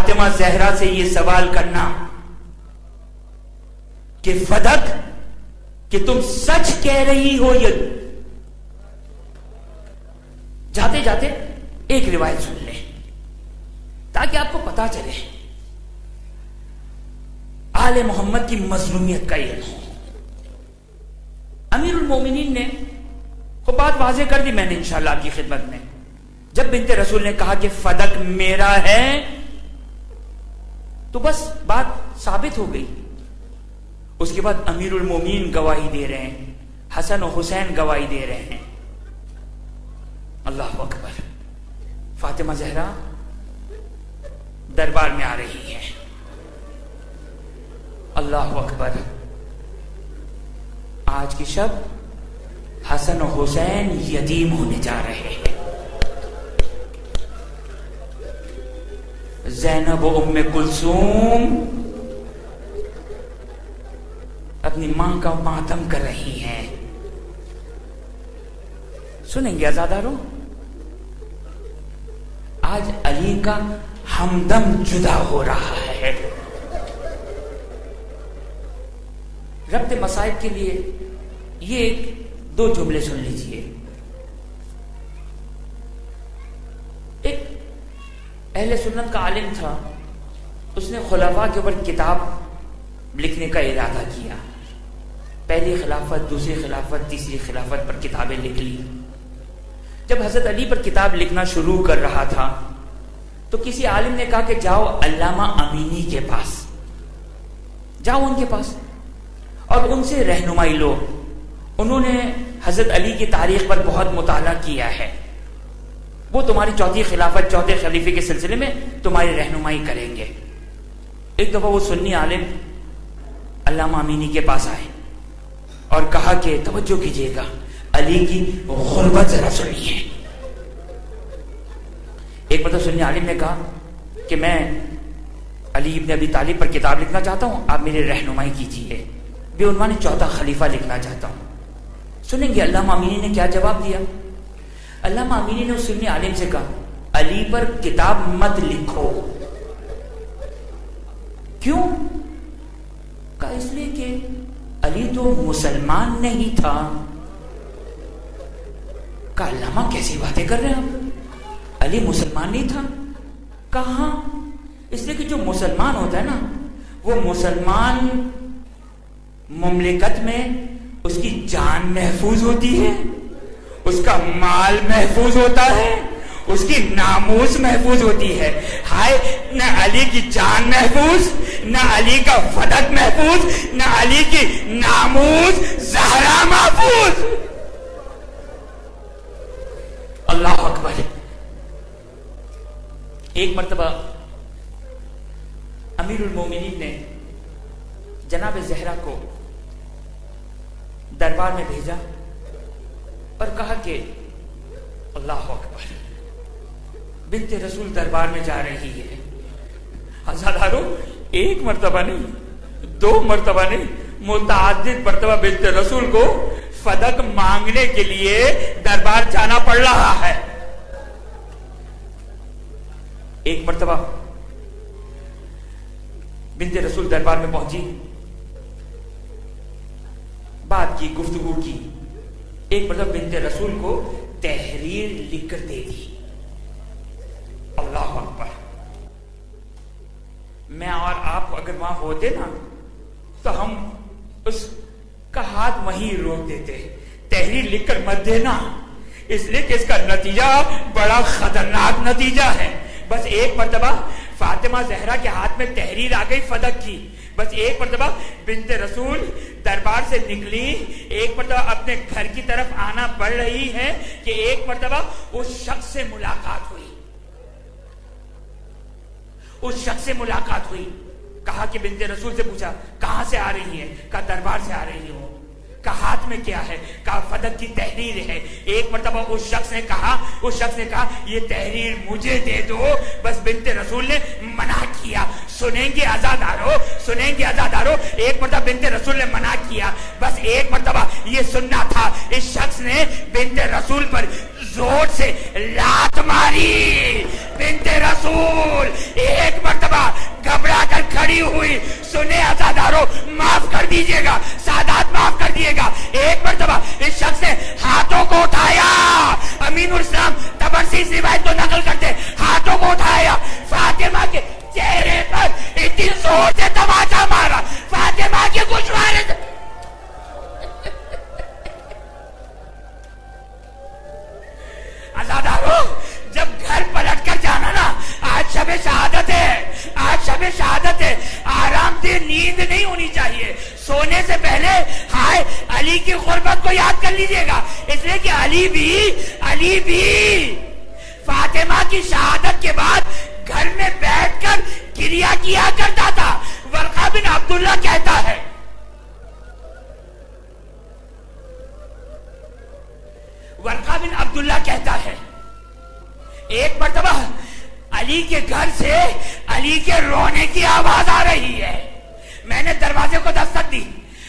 فاطمہ زہرا سے یہ سوال کرنا کہ فدک کہ تم سچ کہہ رہی ہو یا جاتے جاتے ایک روایت سن لیں تاکہ آپ کو پتا چلے آل محمد کی مظلومیت کا علم ہو. امیر المومنین نے وہ بات واضح کر دی میں نے انشاءاللہ آپ کی خدمت میں. جب بنت رسول نے کہا کہ فدک میرا ہے تو بس بات ثابت ہو گئی. اس کے بعد امیر المومنین گواہی دے رہے ہیں, حسن و حسین گواہی دے رہے ہیں. اللہ اکبر. فاطمہ زہرا دربار میں آ رہی ہے. اللہ اکبر. آج کی شب حسن و حسین یتیم ہونے جا رہے ہیں. زینب و ام کلثوم اپنی ماں کا ماتم کر رہی ہیں. سنیں گے عزادارو, آج علی کا ہمدم جدا ہو رہا ہے. ربط مصائب کے لیے یہ دو جملے سن لیجئے. ایک اہل سنت کا عالم تھا, اس نے خلفاء کے اوپر کتاب لکھنے کا ارادہ کیا. پہلی خلافت, دوسری خلافت, تیسری خلافت پر کتابیں لکھ لی. جب حضرت علی پر کتاب لکھنا شروع کر رہا تھا تو کسی عالم نے کہا کہ جاؤ علامہ امینی کے پاس, جاؤ ان کے پاس اور ان سے رہنمائی لو. انہوں نے حضرت علی کی تاریخ پر بہت مطالعہ کیا ہے, وہ تمہاری چوتھی خلافت, چوتھے خلیفے کے سلسلے میں تمہاری رہنمائی کریں گے. ایک دفعہ وہ سنی عالم علامہ امینی کے پاس آئے اور کہا کہ توجہ کیجیے گا, علی کی غربت ذرا سنیے. ایک مرتبہ سنی عالم نے کہا کہ میں علی ابن ابی طالب پر کتاب لکھنا چاہتا ہوں, آپ میری رہنمائی کیجیے. بے عنوان چوتھا خلیفہ لکھنا چاہتا ہوں. سنیں گے علامہ امینی نے کیا جواب دیا. علامہ امینی نے اس سنی عالم سے کہا علی پر کتاب مت لکھو. کیوں؟ کہا اس لیے کہ علی تو مسلمان نہیں تھا. کہا علامہ کیسی باتیں کر رہے ہیں آپ, علی مسلمان نہیں تھا. کہاں؟ اس لیے کہ جو مسلمان ہوتا ہے نا, وہ مسلمان مملکت میں اس کی جان محفوظ ہوتی ہے, اس کا مال محفوظ ہوتا ہے, اس کی ناموس محفوظ ہوتی ہے. ہائے, نہ علی کی جان محفوظ, نہ علی کا فدک محفوظ, نہ علی کی ناموس زہرا محفوظ. اللہ اکبر. ایک مرتبہ امیر المومنین نے جناب زہرا کو دربار میں بھیجا اور کہا کہ اللہ اکبر, بنت رسول دربار میں جا رہی ہے. عزادارو, ایک مرتبہ نہیں, دو مرتبہ نہیں, متعدد مرتبہ بنت رسول کو فدک مانگنے کے لیے دربار جانا پڑ رہا ہے. ایک مرتبہ بنت رسول دربار میں پہنچی, بات کی, گفتگو کی. ایک مرتبہ بنت رسول کو تحریر لکھ کر دے دی. اللہ اکبر. میں اور آپ اگر وہاں ہوتے نا تو ہم اس کا ہاتھ وہیں روک دیتے. تحریر لکھ کر مت دینا, اس لیے کہ اس کا نتیجہ بڑا خطرناک نتیجہ ہے. بس ایک مرتبہ فاطمہ زہرا کے ہاتھ میں تحریر آ گئی فدک کی. بس ایک مرتبہ بنت رسول دربار سے نکلی, ایک مرتبہ اپنے گھر کی طرف آنا پڑ رہی ہے کہ ایک مرتبہ اس شخص سے ملاقات ہوئی. اس شخص سے ملاقات ہوئی. کہا کہ بنت رسول سے پوچھا کہاں سے آ رہی ہے. کہا دربار سے آ رہی ہوں. کہا ہاتھ میں کیا ہے. کہا فدک کی تحریر ہے. ایک مرتبہ اس شخص نے کہا یہ تحریر مجھے دے دو. بس بنت رسول نے منع کیا. سنیں گے عزادارو, ایک مرتبہ بنت رسول نے منع کیا. بس ایک مرتبہ یہ سننا تھا, اس شخص نے بنت رسول پر زور سے لات ماری. بنت رسول ایک مرتبہ دیجیے گا، سادات معاف کر دیے گا. ایک مرتبہ اس شخص نے ہاتھوں کو اٹھایا، امین الاسلام تبرسی اس روایت کو نقل کرتے، ہاتھوں کو اٹھایا، فاطمہ کے چہرے پر اتنی زور سے تماچا مارا، فاطمہ کے گوشوارے سے. عزادارو، جب گھر پلٹ کر جانا نا، آج شب شہادت ہے، آج شب شہادت ہے، آرام دہ نیند نہیں ہونی چاہیے. سونے سے پہلے ہائے علی کی قربت کو یاد کر لیجئے گا، اس لیے کہ علی بھی فاطمہ کی شہادت کے بعد گھر میں بیٹھ کر گریہ کیا کرتا تھا. ورقہ بن عبداللہ کہتا ہے، ورقہ بن عبداللہ کہتا ہے ایک مرتبہ علی کے گھر سے علی کے رونے کی آواز آ رہی ہے. میں نے دروازے کو دستک دی،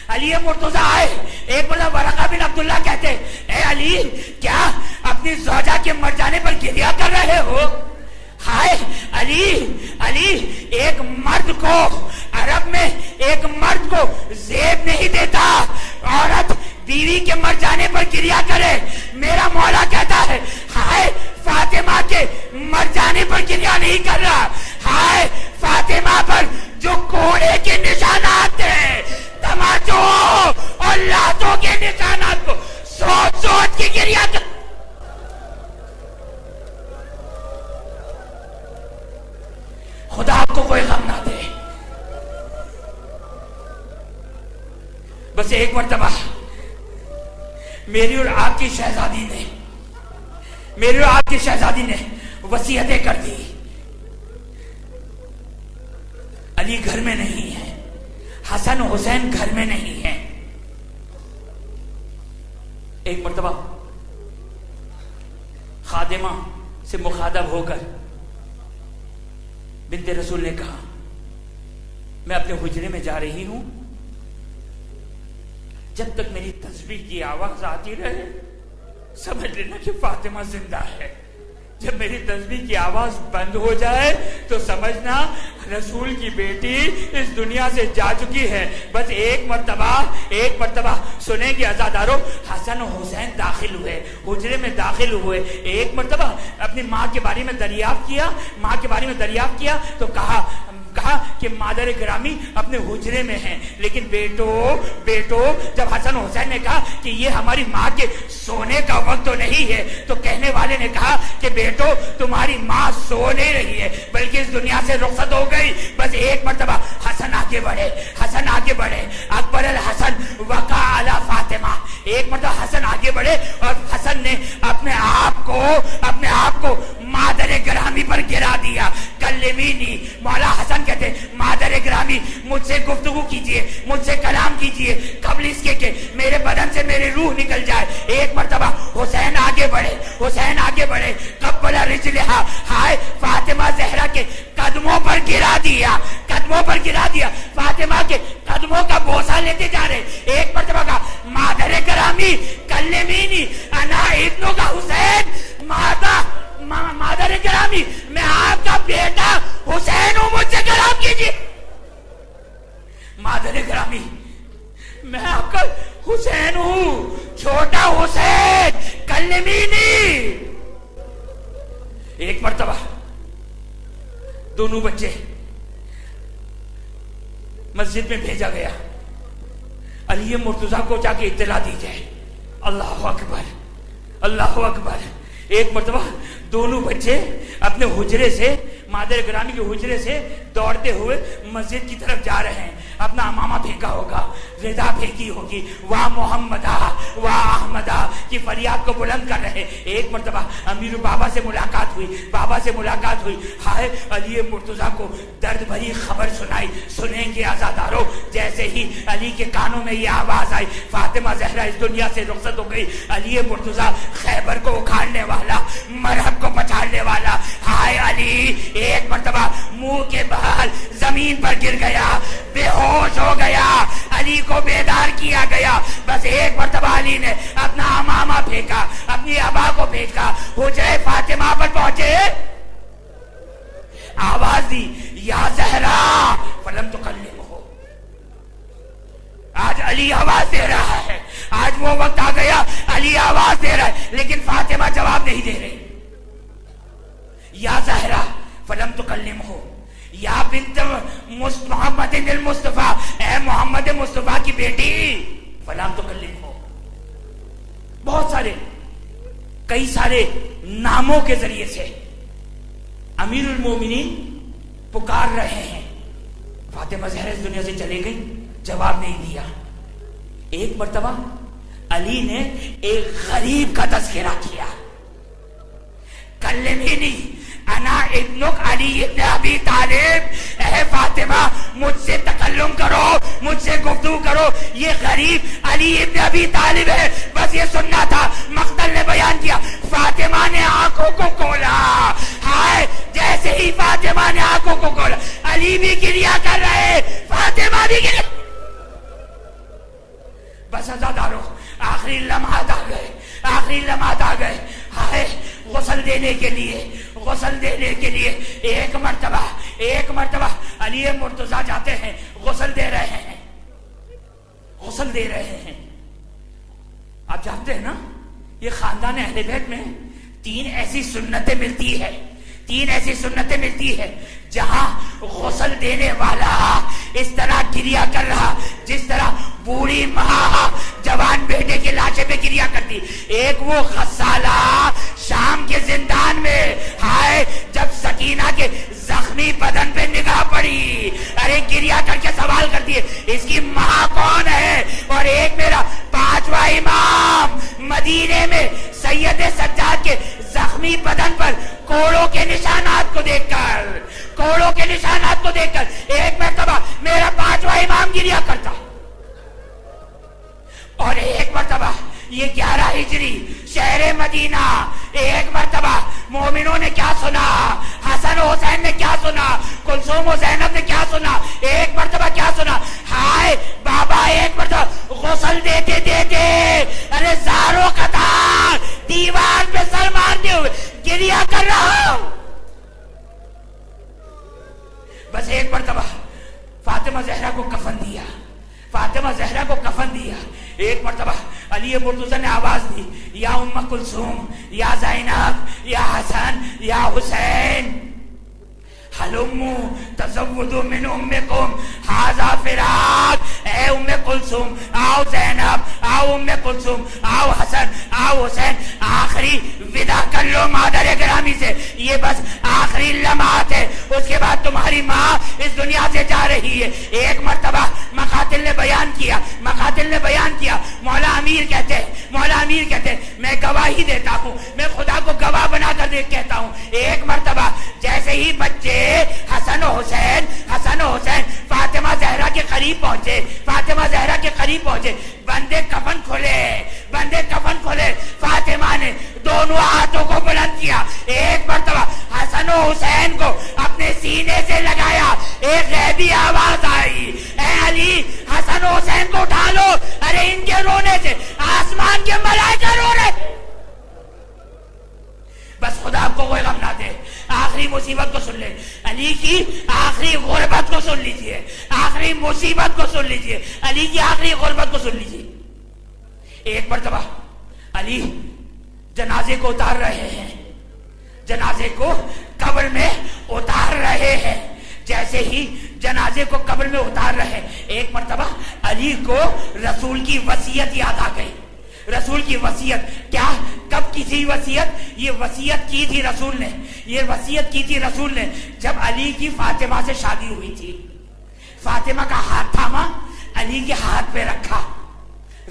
علی مرتضیٰ آئے. ایک مرتبہ ورقہ بن عبداللہ کہتے، اے علی، کیا اپنی زوجہ کے مر جانے پر گریہ کر رہے ہو؟ ہائے علی، ایک مرد کو عرب میں ایک مرد کو زیب نہیں دیتا، عورت بیوی کے مر جانے پر گریہ کرے. میرا مولا کہتا ہے ہائے فاطمہ کے مر جانے پر گریہ نہیں کر رہا، ہائے فاطمہ پر جو کوڑے کے نشانات ہیں، تماچوں اور لاتوں کے نشانات کو سوچ سوچ کے گریہ کر. خدا آپ کو کوئی غم نہ دے. بس ایک مرتبہ میری اور آپ کی شہزادی نے وصیتیں کر دی. علی گھر میں نہیں ہے، حسن حسین گھر میں نہیں ہے. ایک مرتبہ خادمہ سے مخاطب ہو کر بنت رسول نے کہا، میں اپنے حجرے میں جا رہی ہوں، جب تک میری تسبیح کی آواز آتی رہے سمجھ لینا کہ فاطمہ زندہ ہے. جب میری تسبیح کی آواز بند ہو جائے تو سمجھنا رسول کی بیٹی اس دنیا سے جا چکی ہے. بس ایک مرتبہ سنیں گے عزادارو، حسن و حسین داخل ہوئے، حجرے میں داخل ہوئے. ایک مرتبہ اپنی ماں کے بارے میں دریافت کیا تو کہا کہ مادر گرامی اپنے حجرے میں ہیں. لیکن بیٹو جب حسن حسین نے کہا کہ یہ ہماری ماں کے سونے کا وقت تو نہیں ہے، تو کہنے والے نے کہا کہ بیٹو تمہاری ماں سو نہیں رہی ہے بلکہ اس دنیا سے رخصت ہو گئی. بس ایک مرتبہ حسن آگے بڑھے، اکبر الحسن وقع علی فاطمہ. ایک مرتبہ حسن آگے بڑھے اور حسن نے اپنے آپ کو مادر گرامی پر گرا دیا. کلمینی، مولا حسن کہتے مادر گرامی مجھ سے گفتگو کیجئے، مجھ سے کلام کیجئے قبل اس کے کہ میرے بدن سے میری روح نکل جائے. ایک مرتبہ حسین آگے بڑھے، قبل رجلہا، ہائے فاطمہ زہرا کے قدموں پر گرا دیا. فاطمہ کے قدموں کا بوسہ لیتے جا رہے. ایک مرتبہ کا مادر گرامی کلمینی انا ابنو کا حسین، مادر گرامی میں آپ کا بیٹا حسین ہوں، مجھ سے کلام کیجیے. مادر گرامی میں آپ کا حسین ہوں، چھوٹا حسین، کلمینی. ایک مرتبہ دونوں بچے مسجد میں بھیجا گیا، علی مرتضیٰ کو جا کے اطلاع دی جائے. اللہ اکبر. ایک مرتبہ دونوں بچے اپنے حجرے سے، مادر گرامی کے حجرے سے دوڑتے ہوئے مسجد کی طرف جا رہے ہیں. اپنا امامہ پھینکا ہوگا، رضا پھینکی ہوگی، واہ محمدہ واہ احمدہ کی فریاد کو بلند کر رہے. ایک مرتبہ امیر بابا سے ملاقات ہوئی. ہائے علی مرتضیٰ کو درد بھری خبر سنائی. سنیں گے عزادارو، جیسے ہی علی کے کانوں میں یہ آواز آئی فاطمہ زہرا اس دنیا سے رخصت ہو گئی. علی مرتضیٰ خیبر کو اکھاڑنے والا، مرہب کو پچھاڑنے والا، ہائے علی ایک مرتبہ منہ کے بال زمین پر گر گیا، بے ہوش ہو گیا. علی کو بیدار کیا گیا. بس ایک مرتبہ علی نے اپنا امامہ پھینکا، اپنی ابا کو پھینکا، حجرے فاطمہ پر پہنچے، آواز دی یا زہرا، فلم تکلمہ، یا بنت محمد المصطفیٰ، اے محمد مصطفیٰ کی بیٹی، فلام تکلم ہو. بہت سارے کئی سارے ناموں کے ذریعے سے امیر المومنین پکار رہے ہیں. فاطمہ زہرا اس دنیا سے چلے گئی، جواب نہیں دیا. ایک مرتبہ علی نے ایک غریب کا تذکرہ کیا. کلمینی انا ابنک علی ابن ابی طالب، اے فاطمہ مجھ سے تکلم کرو، مجھ سے گفتگو کرو، یہ غریب علی ابن ابی طالب ہے. بس یہ سننا تھا. مقتل نے بیان کیا، فاطمہ نے آنکھوں کو کھولا. ہائے، جیسے ہی فاطمہ نے آنکھوں کو کھولا، علی بھی گریا کر رہے، فاطمہ بھی گریا. بس عزادارو، آخری لمحات آ گئے، آخری لمحات آ گئے. ہائے، غسل دینے کے لیے، غسل دینے کے لیے ایک مرتبہ علی مرتضیٰ جاتے ہیں، غسل دے رہے ہیں، غسل دے رہے ہیں. آپ جانتے ہیں نا، یہ خاندان اہل بیت میں تین ایسی سنتیں ملتی ہے جہاں غسل دینے والا اس طرح گریا کر رہا جس طرح بوڑھی ماں جوان بیٹے کے لاشے پہ گریا کرتی. ایک وہ غسالہ شام کے زندان میں، ہائے، جب سکینہ کے زخمی بدن پہ نگاہ پڑی، ارے گریا کر کے سوال کرتی ہے اس کی ماں کون ہے. اور ایک میرا پانچواں امام مدینے میں سید سجاد کے زخمی بدن پر کوڑوں کے نشانات کو دیکھ کر ایک مرتبہ میرا پانچواں امام گریا کرتا. اور ایک مرتبہ یہ 11 ہجری شہر مدینہ، ایک مرتبہ مومنوں نے کیا سنا، حسن و حسین نے کیا سنا، کلثوم و زینب نے کیا سنا، ایک مرتبہ کیا سنا. ہائے بابا، ایک مرتبہ غسل دیتے دیتے ارے زاروں قطار دیوار پہ سر مارتے ہوئے گریا کر رہا ہوں. بس ایک مرتبہ فاطمہ زہرا کو کفن دیا. ایک مرتبہ علی مرتضیٰ نے آواز دی، یا ام کلثوم، یا زینب، یا حسن، یا حسین، حلمو تزودو من امکم ھذا فراق. اے ام کلثوم، آؤ زینب، آؤ ام کلثوم، آؤ حسن، آؤ حسین، آخری ودا کر لو مادر گرامی سے. یہ بس آخری لمحات ہے، اس کے بعد تمہاری ماں اس دنیا سے جا رہی ہے. ایک مرتبہ مقاتل نے بیان کیا. مولا امیر کہتے ہیں میں گواہی دیتا ہوں، میں خدا کو گواہ بنا کر کہتا ہوں. ایک مرتبہ جیسے ہی بچے حسن و حسین فاطمہ زہرا کے قریب پہنچے، بندے کفن کھولے. فاطمہ نے دونوں ہاتھوں کو بلند کیا، ایک مرتبہ حسن و حسین کو اپنے سینے سے لگایا. ایک غیبی آواز آئی، اے علی، حسن و حسین کو اٹھا لو. ارے ان کے رونے سے آسمان کے ملائکہ رو رہے. بس خدا آپ کو کوئی غم نہ دے. آخری مصیبت کو سن لے، علی کی آخری غربت کو سن لیجئے، آخری مصیبت کو سن لیجئے، علی کی آخری غربت کو سن لیجئے. ایک مرتبہ علی جنازے کو اتار رہے ہیں، جنازے کو قبر میں اتار رہے ہیں. جیسے ہی جنازے کو قبر میں اتار رہے ہیں، ایک مرتبہ علی کو رسول کی وصیت یاد آ گئی. رسول کی وصیت کیا، کب کی تھی وصیت؟ یہ وصیت کی تھی رسول نے جب علی کی فاطمہ سے شادی ہوئی تھی. فاطمہ کا ہاتھ تھاما، علی کے ہاتھ پہ رکھا.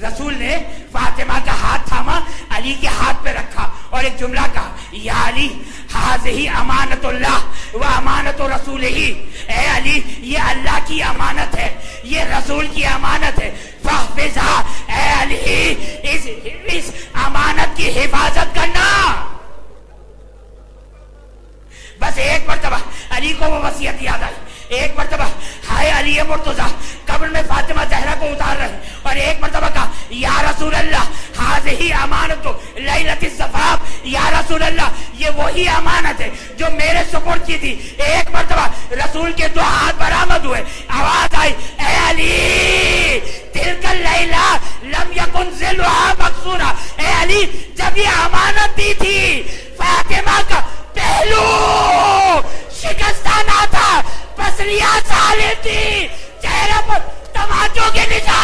رسول نے فاطمہ کا ہاتھ تھاما، علی کے ہاتھ پہ رکھا اور ایک جملہ کہا، یا علی ہذہ امانت اللہ و امانت رسولہ. اے علی، یہ اللہ کی امانت ہے، یہ رسول کی امانت ہے. فاحفظھا، اے علی اس امانت کی حفاظت کرنا. بس ایک مرتبہ علی کو وہ وصیت یاد آئی. ایک مرتبہ ہائے علی مرتضیٰ قبر میں فاطمہ زہرا کو اتار رہے اور ایک مرتبہ کہا، یا رسول اللہ ہذہ امانت لیلۃ الزفاف. یا رسول اللہ، یہ وہی امانت ہے جو میرے سپرد کی تھی. ایک مرتبہ رسول کے 2 ہاتھ برآمد ہوئے، آواز آئی، اے علی تلک اللیلہ لم یکن ظلها مکسورا. اے علی، جب یہ امانت دی تھی فاطمہ کا پہلو شکستہ نہ تھا، کالے تھی، چہرے پر تماچوں کے نشان